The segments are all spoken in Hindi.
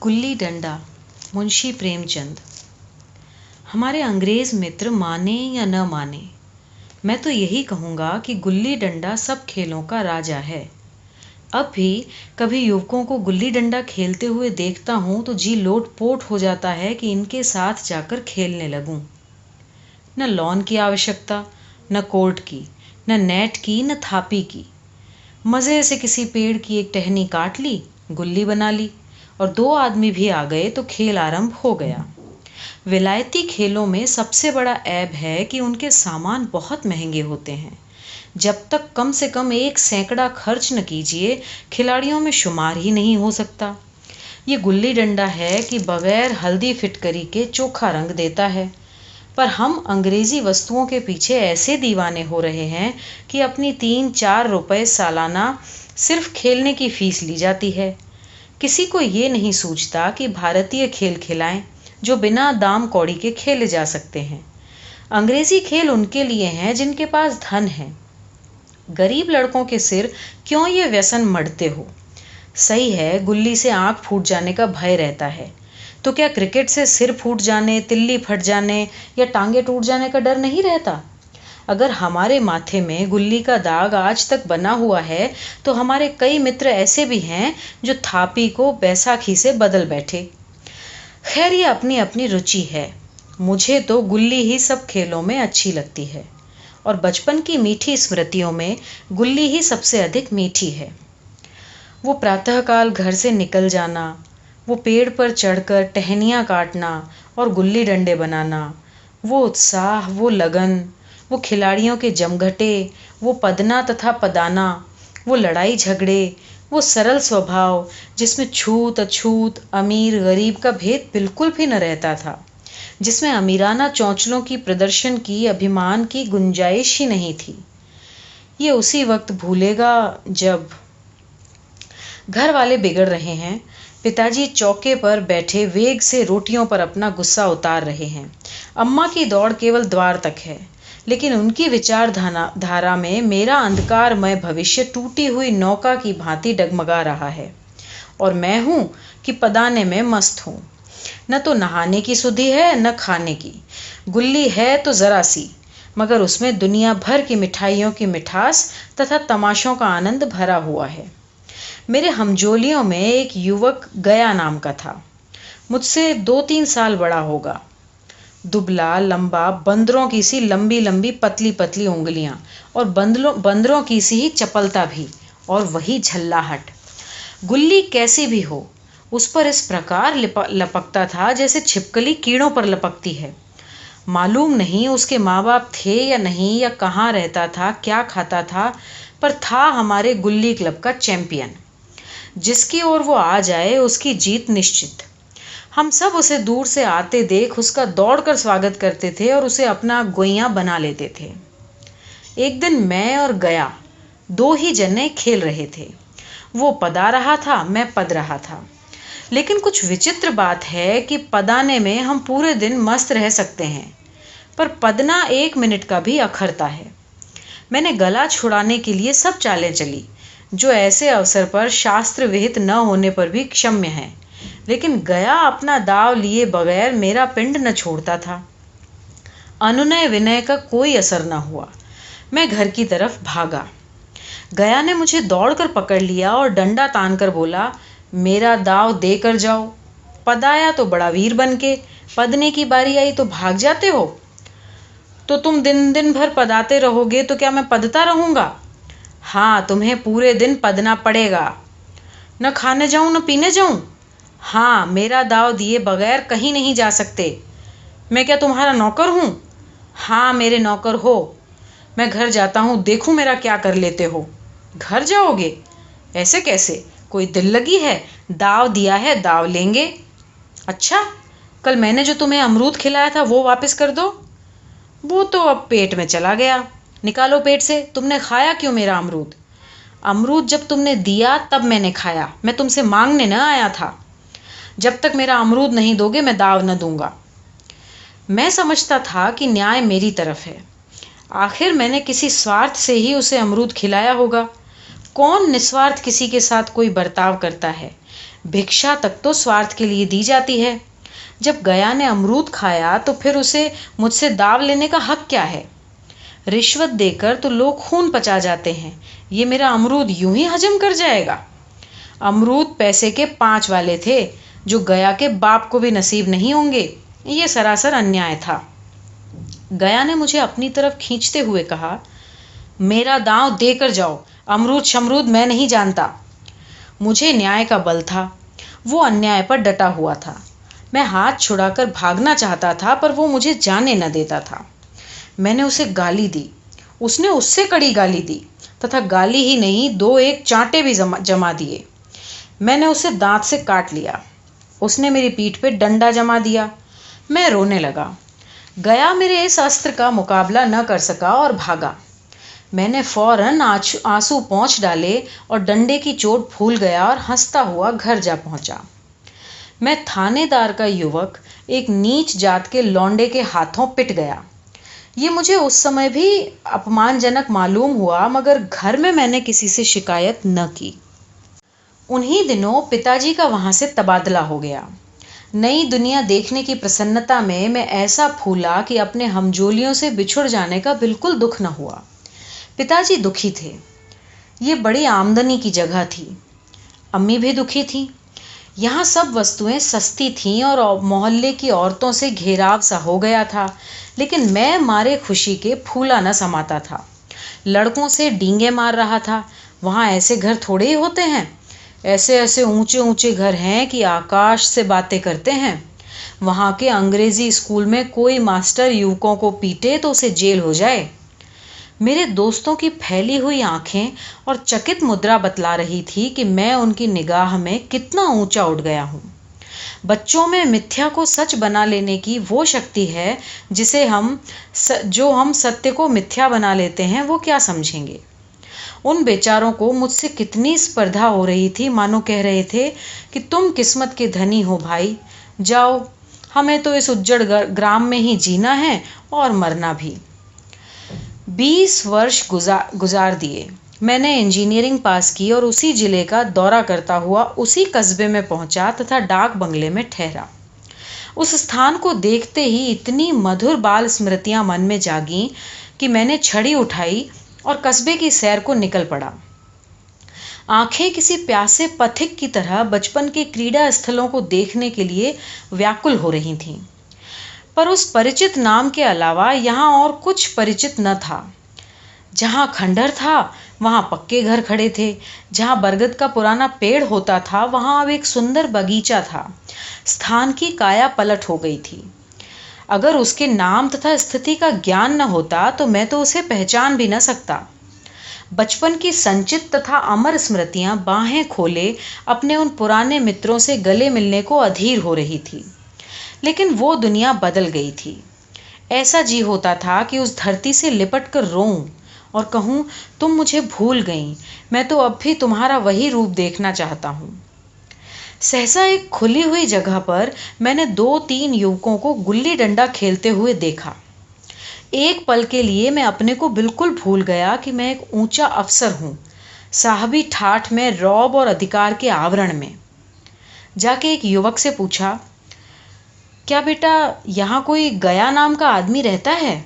गुल्ली डंडा, मुंशी प्रेमचंद। हमारे अंग्रेज मित्र माने या न माने, मैं तो यही कहूँगा कि गुल्ली डंडा सब खेलों का राजा है। अब भी कभी युवकों को गुल्ली डंडा खेलते हुए देखता हूँ तो जी लोट-पोट हो जाता है कि इनके साथ जाकर खेलने लगूं। न लॉन की आवश्यकता, न कोर्ट की, न नेट की, न थापी की। मज़े से किसी पेड़ की एक टहनी काट ली, गुल्ली बना ली और 2 आदमी भी आ गए तो खेल आरंभ हो गया। विलायती खेलों में सबसे बड़ा ऐब है कि उनके सामान बहुत महंगे होते हैं। जब तक कम से कम 1 सैकड़ा खर्च न कीजिए, खिलाड़ियों में शुमार ही नहीं हो सकता। ये गुल्ली डंडा है कि बगैर हल्दी फिटकरी के चोखा रंग देता है। पर हम अंग्रेजी वस्तुओं के पीछे ऐसे दीवाने हो रहे हैं कि अपनी 3-4 रुपए सालाना सिर्फ खेलने की फीस ली जाती है। किसी को ये नहीं सूझता कि भारतीय खेल खिलाएं जो बिना दाम कौड़ी के खेले जा सकते हैं। अंग्रेजी खेल उनके लिए हैं जिनके पास धन है। गरीब लड़कों के सिर क्यों ये व्यसन मढ़ते हो। सही है, गुल्ली से आंख फूट जाने का भय रहता है, तो क्या क्रिकेट से सिर फूट जाने, तिल्ली फट जाने या टांगे टूट जाने का डर नहीं रहता। अगर हमारे माथे में गुल्ली का दाग आज तक बना हुआ है तो हमारे कई मित्र ऐसे भी हैं जो थापी को बैसाखी से बदल बैठे। खैर, ये अपनी अपनी रुचि है। मुझे तो गुल्ली ही सब खेलों में अच्छी लगती है और बचपन की मीठी स्मृतियों में गुल्ली ही सबसे अधिक मीठी है। वो प्रातःकाल घर से निकल जाना, वो पेड़ पर चढ़कर टहनियाँ काटना और गुल्ली डंडे बनाना, वो उत्साह, वो लगन, वो खिलाड़ियों के जमघटे, वो पदना तथा पदाना, वो लड़ाई झगड़े, वो सरल स्वभाव जिसमें छूत अछूत, अमीर गरीब का भेद बिल्कुल भी न रहता था, जिसमें अमीराना चौंचलों की प्रदर्शन की अभिमान की गुंजाइश ही नहीं थी। ये उसी वक्त भूलेगा जब घर वाले बिगड़ रहे हैं, पिताजी चौके पर बैठे वेग से रोटियों पर अपना गुस्सा उतार रहे हैं, अम्मा की दौड़ केवल द्वार तक है, लेकिन उनकी विचारधारा में मेरा अंधकारमय भविष्य टूटी हुई नौका की भांति डगमगा रहा है और मैं हूं कि पदाने में मस्त हूं। न तो नहाने की सुधि है न खाने की। गुल्ली है तो जरा सी, मगर उसमें दुनिया भर की मिठाइयों की मिठास तथा तमाशों का आनंद भरा हुआ है। मेरे हमजोलियों में एक युवक गया नाम का था, मुझसे 2-3 साल बड़ा होगा। दुबला लंबा, बंदरों की सी लंबी लंबी पतली पतली उंगलियां और बंदरों की सी ही चपलता भी, और वही झल्लाहट। गुल्ली कैसी भी हो, उस पर इस प्रकार लपकता था जैसे छिपकली कीड़ों पर लपकती है। मालूम नहीं उसके माँ बाप थे या नहीं, या कहाँ रहता था, क्या खाता था, पर था हमारे गुल्ली क्लब का चैंपियन। जिसकी ओर वो आ जाए उसकी जीत निश्चित। हम सब उसे दूर से आते देख उसका दौड़कर स्वागत करते थे और उसे अपना गोइयां बना लेते थे। एक दिन मैं और गया 2 ही जने खेल रहे थे। वो पदा रहा था, मैं पद रहा था। लेकिन कुछ विचित्र बात है कि पदाने में हम पूरे दिन मस्त रह सकते हैं, पर पदना 1 मिनट का भी अखरता है। मैंने गला छुड़ाने के लिए सब चालें चली, जो ऐसे अवसर पर शास्त्र विहित न होने पर भी क्षम्य है, लेकिन गया अपना दाव लिए बगैर मेरा पिंड न छोड़ता था। अनुनय विनय का कोई असर न हुआ। मैं घर की तरफ भागा। गया ने मुझे दौड़कर पकड़ लिया और डंडा तानकर बोला, मेरा दाव देकर जाओ। पदाया तो बड़ा वीर बन के, पदने की बारी आई तो भाग जाते हो। तो तुम दिन दिन भर पदाते रहोगे तो क्या मैं पदता रहूंगा? हाँ, तुम्हें पूरे दिन पदना पड़ेगा। न खाने जाऊं न पीने जाऊं? हाँ, मेरा दाव दिए बगैर कहीं नहीं जा सकते। मैं क्या तुम्हारा नौकर हूं? हाँ, मेरे नौकर हो। मैं घर जाता हूं, देखूं मेरा क्या कर लेते हो। घर जाओगे? ऐसे कैसे? कोई दिल लगी है? दाव दिया है, दाव लेंगे। अच्छा, कल मैंने जो तुम्हें अमरूद खिलाया था वो वापस कर दो। वो तो अब पेट में चला गया। निकालो पेट से। तुमने खाया क्यों मेरा अमरूद? अमरूद जब तुमने दिया तब मैंने खाया, मैं तुमसे मांगने न आया था। जब तक मेरा अमरूद नहीं दोगे मैं दाव न दूंगा। मैं समझता था कि न्याय मेरी तरफ है। आखिर मैंने किसी स्वार्थ से ही उसे अमरूद खिलाया होगा। कौन निस्वार्थ किसी के साथ कोई बर्ताव करता है? भिक्षा तक तो स्वार्थ के लिए दी जाती है। जब गया ने अमरूद खाया तो फिर उसे मुझसे दाव लेने का हक क्या है? रिश्वत देकर तो लोग खून पचा जाते हैं, ये मेरा अमरूद यूं ही हजम कर जाएगा? अमरूद पैसे के 5 वाले थे, जो गया के बाप को भी नसीब नहीं होंगे। ये सरासर अन्याय था। गया ने मुझे अपनी तरफ खींचते हुए कहा, मेरा दांव देकर जाओ, अमरूद शमरूद मैं नहीं जानता। मुझे न्याय का बल था, वो अन्याय पर डटा हुआ था। मैं हाथ छुड़ाकर भागना चाहता था, पर वो मुझे जाने न देता था। मैंने उसे गाली दी, उसने उससे कड़ी गाली दी, तथा गाली ही नहीं 2-1 चांटे भी जमा दिए। मैंने उसे दांत से काट लिया। उसने मेरी पीठ पे डंडा जमा दिया। मैं रोने लगा। गया मेरे इस अस्त्र का मुकाबला न कर सका और भागा। मैंने फौरन आंसू पोंछ डाले और डंडे की चोट भूल गया और हंसता हुआ घर जा पहुंचा। मैं थानेदार का युवक एक नीच जात के लौंडे के हाथों पिट गया। ये मुझे उस समय भी अपमानजनक मालूम हुआ, मगर घर में मैंने किसी से शिकायत न की। उन्हीं दिनों पिताजी का वहां से तबादला हो गया। नई दुनिया देखने की प्रसन्नता में मैं ऐसा फूला कि अपने हमजोलियों से बिछुड़ जाने का बिल्कुल दुख न हुआ। पिताजी दुखी थे। ये बड़ी आमदनी की जगह थी। अम्मी भी दुखी थी। यहाँ सब वस्तुएं सस्ती थीं और मोहल्ले की औरतों से घेराव सा हो गया था, लेकिन मैं मारे खुशी के फूला न समाता था। लड़कों से डींगे मार रहा था। वहाँ ऐसे घर थोड़े ही होते हैं। ऐसे ऐसे ऊंचे ऊंचे घर हैं कि आकाश से बातें करते हैं। वहाँ के अंग्रेजी स्कूल में कोई मास्टर युवकों को पीटे तो उसे जेल हो जाए। मेरे दोस्तों की फैली हुई आंखें और चकित मुद्रा बतला रही थी कि मैं उनकी निगाह में कितना ऊंचा उठ गया हूँ। बच्चों में मिथ्या को सच बना लेने की वो शक्ति है जो हम सत्य को मिथ्या बना लेते हैं, वो क्या समझेंगे? उन बेचारों को मुझसे कितनी स्पर्धा हो रही थी, मानो कह रहे थे कि तुम किस्मत के धनी हो भाई, जाओ, हमें तो इस उज्जड़ ग्राम में ही जीना है और मरना भी। 20 वर्ष गुजार दिए। मैंने इंजीनियरिंग पास की और उसी जिले का दौरा करता हुआ उसी कस्बे में पहुंचा तथा डाक बंगले में ठहरा। उस स्थान को देखते ही इतनी मधुर बाल स्मृतियां मन में जागीं कि मैंने छड़ी उठाई और कस्बे की सैर को निकल पड़ा। आंखें किसी प्यासे पथिक की तरह बचपन के क्रीड़ा स्थलों को देखने के लिए व्याकुल हो रही थीं। पर उस परिचित नाम के अलावा यहाँ और कुछ परिचित न था। जहाँ खंडहर था वहाँ पक्के घर खड़े थे। जहाँ बरगद का पुराना पेड़ होता था वहाँ अब एक सुंदर बगीचा था। स्थान की काया पलट हो गई थी। अगर उसके नाम तथा स्थिति का ज्ञान न होता तो मैं तो उसे पहचान भी न सकता। बचपन की संचित तथा अमर स्मृतियां बाहें खोले अपने उन पुराने मित्रों से गले मिलने को अधीर हो रही थी। लेकिन वो दुनिया बदल गई थी। ऐसा जी होता था कि उस धरती से लिपट कर रोऊं और कहूं, तुम मुझे भूल गई, मैं तो अब भी तुम्हारा वही रूप देखना चाहता हूं। सहसा एक खुली हुई जगह पर मैंने 2-3 युवकों को गुल्ली डंडा खेलते हुए देखा। एक पल के लिए मैं अपने को बिल्कुल भूल गया कि मैं एक ऊंचा अफसर हूं, साहबी ठाठ में, रौब और अधिकार के आवरण में। जाके एक युवक से पूछा, क्या बेटा यहाँ कोई गया नाम का आदमी रहता है?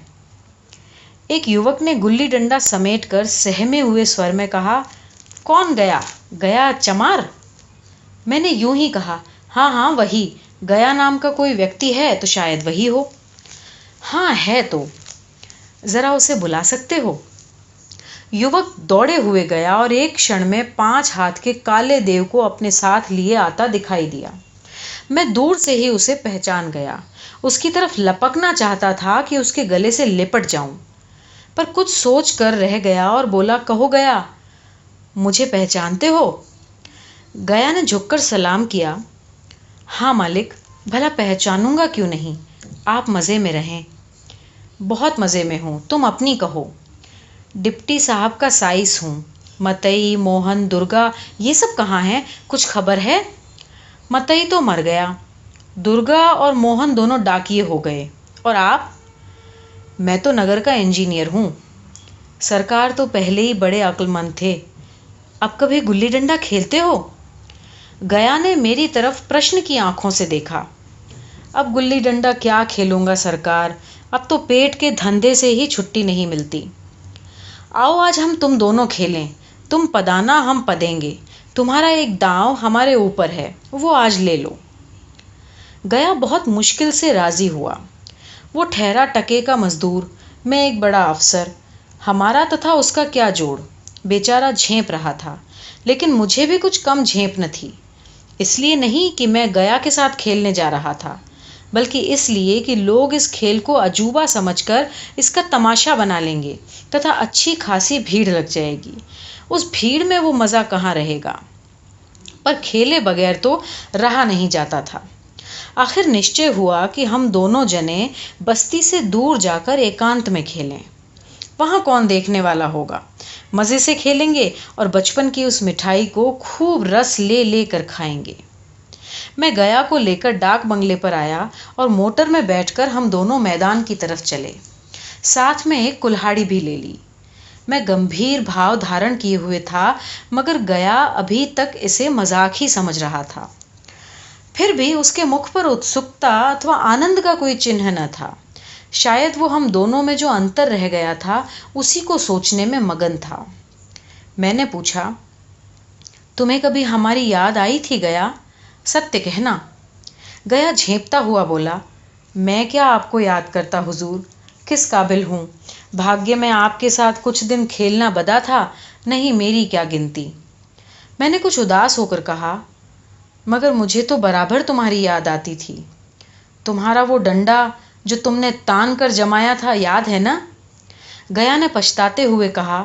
एक युवक ने गुल्ली डंडा समेट कर सहमे हुए स्वर में कहा, कौन गया? गया चमार? मैंने यूं ही कहा, हाँ हाँ वही, गया नाम का कोई व्यक्ति है तो शायद वही हो। हाँ है तो जरा उसे बुला सकते हो? युवक दौड़े हुए गया और एक क्षण में 5 हाथ के काले देव को अपने साथ लिए आता दिखाई दिया। मैं दूर से ही उसे पहचान गया। उसकी तरफ लपकना चाहता था कि उसके गले से लिपट जाऊं, पर कुछ सोच कर रह गया और बोला, कहो गया, मुझे पहचानते हो? गया ने झुककर सलाम किया। हाँ मालिक, भला पहचानूंगा क्यों नहीं, आप मज़े में रहें। बहुत मज़े में हूँ, तुम अपनी कहो। डिप्टी साहब का साइस हूँ। मतई, मोहन, दुर्गा ये सब कहाँ हैं, कुछ खबर है? मतई तो मर गया, दुर्गा और मोहन दोनों डाकिये हो गए, और आप? मैं तो नगर का इंजीनियर हूँ। सरकार तो पहले ही बड़े अक्लमंद थे। अब कभी गुल्ली डंडा खेलते हो? गया ने मेरी तरफ प्रश्न की आंखों से देखा। अब गुल्ली डंडा क्या खेलूंगा सरकार, अब तो पेट के धंधे से ही छुट्टी नहीं मिलती। आओ आज हम तुम दोनों खेलें, तुम पदाना हम पदेंगे, तुम्हारा एक दांव हमारे ऊपर है, वो आज ले लो। गया बहुत मुश्किल से राजी हुआ। वो ठहरा टके का मजदूर, मैं एक बड़ा अफसर, हमारा तथा उसका क्या जोड़। बेचारा झेप रहा था, लेकिन मुझे भी कुछ कम झेप न थी। इसलिए नहीं कि मैं गया के साथ खेलने जा रहा था, बल्कि इसलिए कि लोग इस खेल को अजूबा समझकर इसका तमाशा बना लेंगे तथा अच्छी खासी भीड़ लग जाएगी। उस भीड़ में वो मज़ा कहाँ रहेगा। पर खेले बगैर तो रहा नहीं जाता था। आखिर निश्चय हुआ कि हम दोनों जने बस्ती से दूर जाकर एकांत में खेलें। वहाँ कौन देखने वाला होगा। मज़े से खेलेंगे और बचपन की उस मिठाई को खूब रस ले लेकर खाएंगे। मैं गया को लेकर डाक बंगले पर आया और मोटर में बैठकर हम दोनों मैदान की तरफ चले। साथ में एक कुल्हाड़ी भी ले ली। मैं गंभीर भाव धारण किए हुए था, मगर गया अभी तक इसे मजाक ही समझ रहा था। फिर भी उसके मुख पर उत्सुकता अथवा आनंद का कोई चिन्ह न था। शायद वो हम दोनों में जो अंतर रह गया था, उसी को सोचने में मगन था। मैंने पूछा, तुम्हें कभी हमारी याद आई थी गया? सत्य कहना। गया झेंपता हुआ बोला, मैं क्या आपको याद करता हुजूर, किस काबिल हूँ। भाग्य में आपके साथ कुछ दिन खेलना बदा था, नहीं मेरी क्या गिनती। मैंने कुछ उदास होकर कहा, मगर मुझे तो बराबर तुम्हारी याद आती थी। तुम्हारा वो डंडा जो तुमने तान कर जमाया था, याद है ना? गया ने पछताते हुए कहा,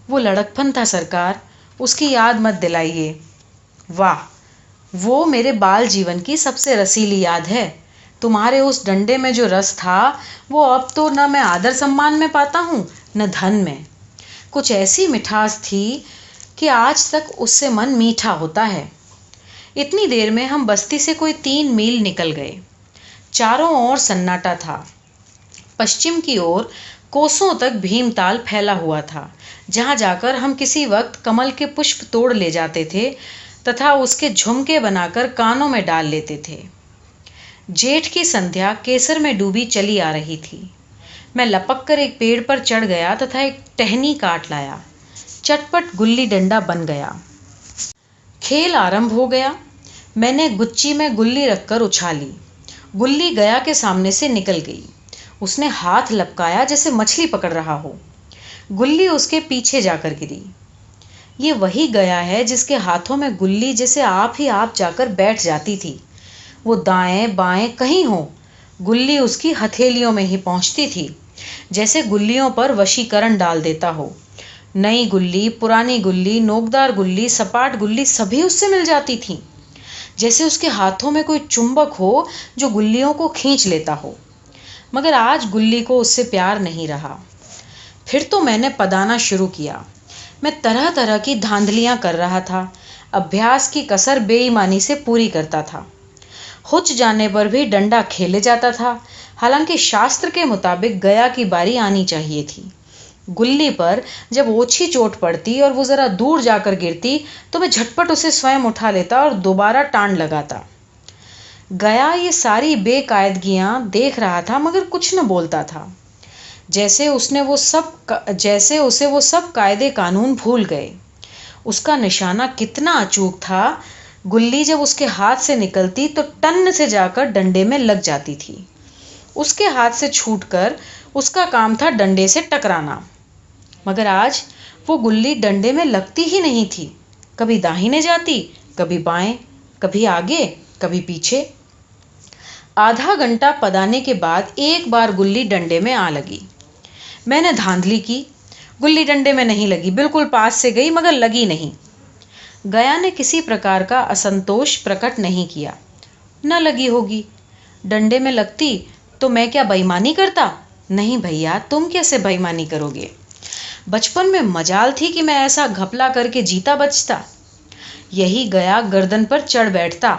वो लड़कपन था सरकार, उसकी याद मत दिलाइए। वाह, वो मेरे बाल जीवन की सबसे रसीली याद है। तुम्हारे उस डंडे में जो रस था, वो अब तो न मैं आदर सम्मान में पाता हूँ न धन में। कुछ ऐसी मिठास थी कि आज तक उससे मन मीठा होता है। इतनी देर में हम बस्ती से कोई 3 मील निकल गए। चारों ओर सन्नाटा था। पश्चिम की ओर कोसों तक भीमताल फैला हुआ था, जहाँ जाकर हम किसी वक्त कमल के पुष्प तोड़ ले जाते थे तथा उसके झुमके बनाकर कानों में डाल लेते थे। जेठ की संध्या केसर में डूबी चली आ रही थी। मैं लपक कर एक पेड़ पर चढ़ गया तथा एक टहनी काट लाया। चटपट गुल्ली डंडा बन गया। खेल आरंभ हो गया। मैंने गुच्ची में गुल्ली रखकर उछाली। गुल्ली गया के सामने से निकल गई। उसने हाथ लपकाया जैसे मछली पकड़ रहा हो। गुल्ली उसके पीछे जाकर गिरी। ये वही गया है जिसके हाथों में गुल्ली जैसे आप ही आप जाकर बैठ जाती थी। वो दाएं बाएं कहीं हो, गुल्ली उसकी हथेलियों में ही पहुंचती थी, जैसे गुल्लियों पर वशीकरण डाल देता हो। नई गुल्ली, पुरानी गुल्ली, नोकदार गुल्ली, सपाट गुल्ली सभी उससे मिल जाती थीं, जैसे उसके हाथों में कोई चुंबक हो जो गुल्लियों को खींच लेता हो। मगर आज गुल्ली को उससे प्यार नहीं रहा। फिर तो मैंने पदाना शुरू किया। मैं तरह तरह की धांधलियां कर रहा था। अभ्यास की कसर बेईमानी से पूरी करता था। हुच जाने पर भी डंडा खेले जाता था। हालांकि शास्त्र के मुताबिक गया की बारी आनी चाहिए थी। गुल्ली पर जब ओछी चोट पड़ती और वो जरा दूर जाकर गिरती, तो मैं झटपट उसे स्वयं उठा लेता और दोबारा टाण लगाता। गया ये सारी बेकायदगियां देख रहा था, मगर कुछ न बोलता था, जैसे उसे वो सब कायदे कानून भूल गए। उसका निशाना कितना अचूक था। गुल्ली जब उसके हाथ से निकलती तो टन से जाकर डंडे में लग जाती थी। उसके हाथ से छूटकर उसका काम था डंडे से टकराना। मगर आज वो गुल्ली डंडे में लगती ही नहीं थी। कभी दाहिने जाती, कभी बाएं, कभी आगे, कभी पीछे। आधा घंटा पदाने के बाद एक बार गुल्ली डंडे में आ लगी। मैंने धांधली की। गुल्ली डंडे में नहीं लगी, बिल्कुल पास से गई मगर लगी नहीं। गया ने किसी प्रकार का असंतोष प्रकट नहीं किया। न लगी होगी। डंडे में लगती तो मैं क्या बेईमानी करता? नहीं भैया, तुम कैसे बेईमानी करोगे? बचपन में मजाल थी कि मैं ऐसा घपला करके जीता बचता। यही गया गर्दन पर चढ़ बैठता।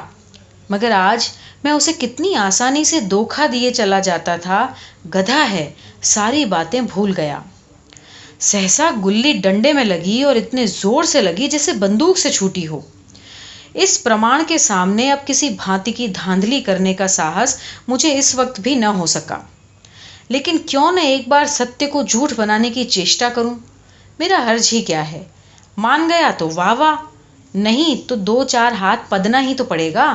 मगर आज मैं उसे कितनी आसानी से धोखा दिए चला जाता था। गधा है, सारी बातें भूल गया। सहसा गुल्ली डंडे में लगी और इतने जोर से लगी जैसे बंदूक से छूटी हो। इस प्रमाण के सामने अब किसी भांति की धांधली करने का साहस मुझे इस वक्त भी न हो सका। लेकिन क्यों न एक बार सत्य को झूठ बनाने की चेष्टा करूं? मेरा हर्ज ही क्या है? मान गया तो वाह वाह, नहीं तो दो चार हाथ पदना ही तो पड़ेगा।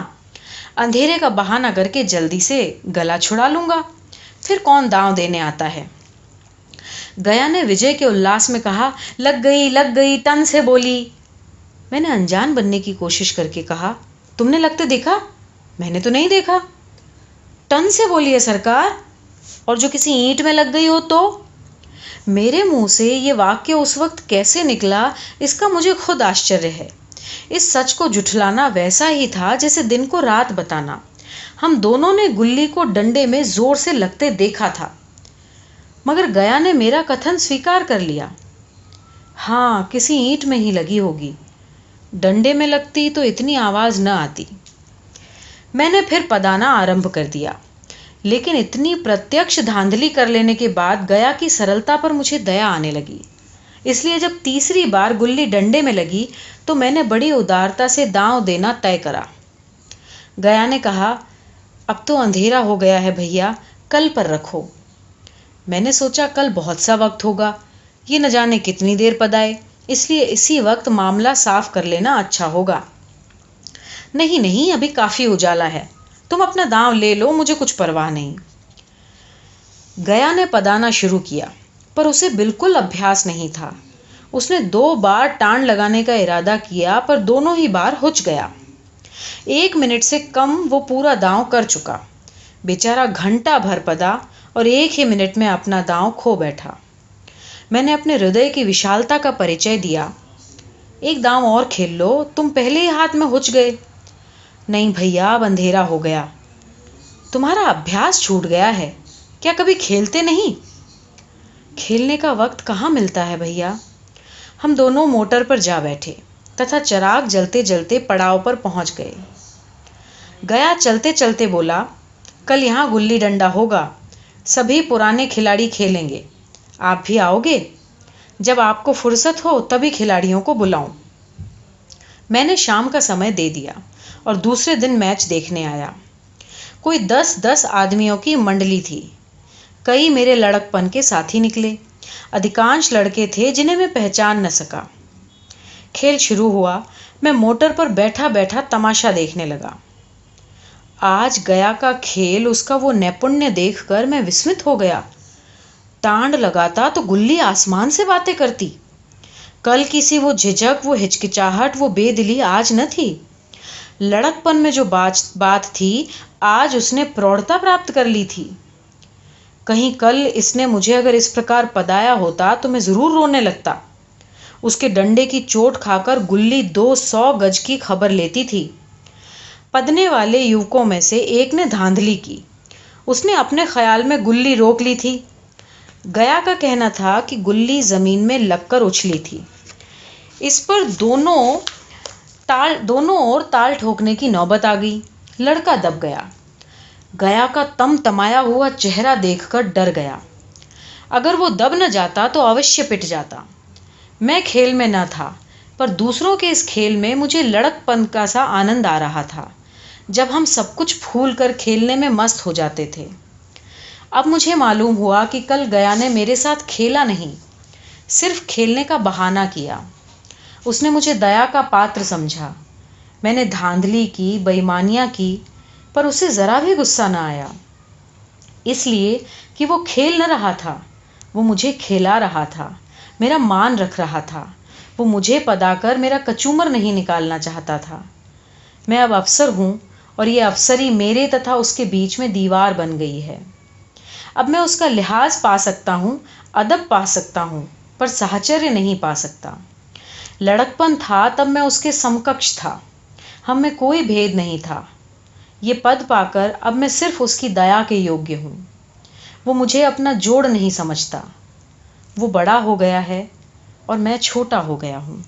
अंधेरे का बहाना करके जल्दी से गला छुड़ा लूंगा, फिर कौन दांव देने आता है। गया ने विजय के उल्लास में कहा, लग गई, टन से बोली। मैंने अनजान बनने की कोशिश करके कहा, तुमने लगते देखा? मैंने तो नहीं देखा। टन से बोली है सरकार, और जो किसी ईंट में लग गई हो तो? मेरे मुंह से ये वाक्य उस वक्त कैसे निकला, इसका मुझे खुद आश्चर्य है। इस सच को जुठलाना वैसा ही था जैसे दिन को रात बताना। हम दोनों ने गुल्ली को डंडे में जोर से लगते देखा था, मगर गया ने मेरा कथन स्वीकार कर लिया। हाँ, किसी ईंट में ही लगी होगी, डंडे में लगती तो इतनी आवाज न आती। मैंने फिर पदाना आरंभ कर दिया, लेकिन इतनी प्रत्यक्ष धांधली कर लेने के बाद गया की सरलता पर मुझे दया आने लगी। इसलिए जब तीसरी बार गुल्ली डंडे में लगी तो मैंने बड़ी उदारता से दांव देना तय करा। गया ने कहा, अब तो अंधेरा हो गया है भैया, कल पर रखो। मैंने सोचा कल बहुत सा वक्त होगा, ये न जाने कितनी देर पदाए, इसलिए इसी वक्त मामला साफ कर लेना अच्छा होगा। नहीं नहीं, अभी काफी उजाला है, तुम अपना दांव ले लो, मुझे कुछ परवाह नहीं। गया ने पदाना शुरू किया, पर उसे बिल्कुल अभ्यास नहीं था। उसने 2 बार टाण लगाने का इरादा किया, पर दोनों ही बार हुच गया। 1 मिनट से कम वो पूरा दांव कर चुका। बेचारा घंटा भर पदा और 1 ही मिनट में अपना दांव खो बैठा। मैंने अपने हृदय की विशालता का परिचय दिया। एक दांव और खेल लो, तुम पहले ही हाथ में हुच गए। नहीं भैया, अब अंधेरा हो गया। तुम्हारा अभ्यास छूट गया है, क्या कभी खेलते नहीं? खेलने का वक्त कहाँ मिलता है भैया। हम दोनों मोटर पर जा बैठे तथा चराग जलते जलते पड़ाव पर पहुंच गए। गया चलते चलते बोला, कल यहाँ गुल्ली डंडा होगा, सभी पुराने खिलाड़ी खेलेंगे, आप भी आओगे? जब आपको फुर्सत हो तभी खिलाड़ियों को बुलाऊं। मैंने शाम का समय दे दिया और दूसरे दिन मैच देखने आया। कोई 10-10 आदमियों की मंडली थी। कई मेरे लड़कपन के साथी निकले, अधिकांश लड़के थे जिन्हें मैं पहचान न सका। खेल शुरू हुआ। मैं मोटर पर बैठा बैठा तमाशा देखने लगा। आज गया का खेल, उसका वो नैपुण्य देखकर मैं विस्मित हो गया। टांड लगाता तो गुल्ली आसमान से बातें करती। कल की सी वो झिझक, वो हिचकिचाहट, वो बेदिली आज न थी। लड़कपन में जो बात थी, आज उसने प्रौढ़ता प्राप्त कर ली थी। कहीं कल इसने मुझे अगर इस प्रकार पदाया होता तो मैं जरूर रोने लगता। उसके डंडे की चोट खाकर गुल्ली 200 गज की खबर लेती थी। पदने वाले युवकों में से एक ने धांधली की। उसने अपने ख्याल में गुल्ली रोक ली थी। गया का कहना था कि गुल्ली जमीन में लगकर उछली थी। इस पर दोनों ओर ताल ठोकने की नौबत आ गई। लड़का दब गया। गया का तमतमाया हुआ चेहरा देखकर डर गया। अगर वो दब न जाता तो अवश्य पिट जाता। मैं खेल में न था, पर दूसरों के इस खेल में मुझे लड़कपन का सा आनंद आ रहा था, जब हम सब कुछ भूल कर खेलने में मस्त हो जाते थे। अब मुझे मालूम हुआ कि कल गया ने मेरे साथ खेला नहीं, सिर्फ खेलने का बहाना किया। उसने मुझे दया का पात्र समझा। मैंने धांधली की, बेईमानियां की, पर उसे जरा भी गुस्सा न आया, इसलिए कि वो खेल न रहा था, वो मुझे खेला रहा था, मेरा मान रख रहा था। वो मुझे पदाकर मेरा कचूमर नहीं निकालना चाहता था। मैं अब अफसर हूँ और ये अफसरी मेरे तथा उसके बीच में दीवार बन गई है। अब मैं उसका लिहाज पा सकता हूँ, अदब पा सकता हूँ, पर साहचर्य नहीं पा सकता। लड़कपन था तब मैं उसके समकक्ष था, हम में कोई भेद नहीं था। ये पद पाकर अब मैं सिर्फ उसकी दया के योग्य हूँ। वो मुझे अपना जोड़ नहीं समझता। वो बड़ा हो गया है और मैं छोटा हो गया हूँ।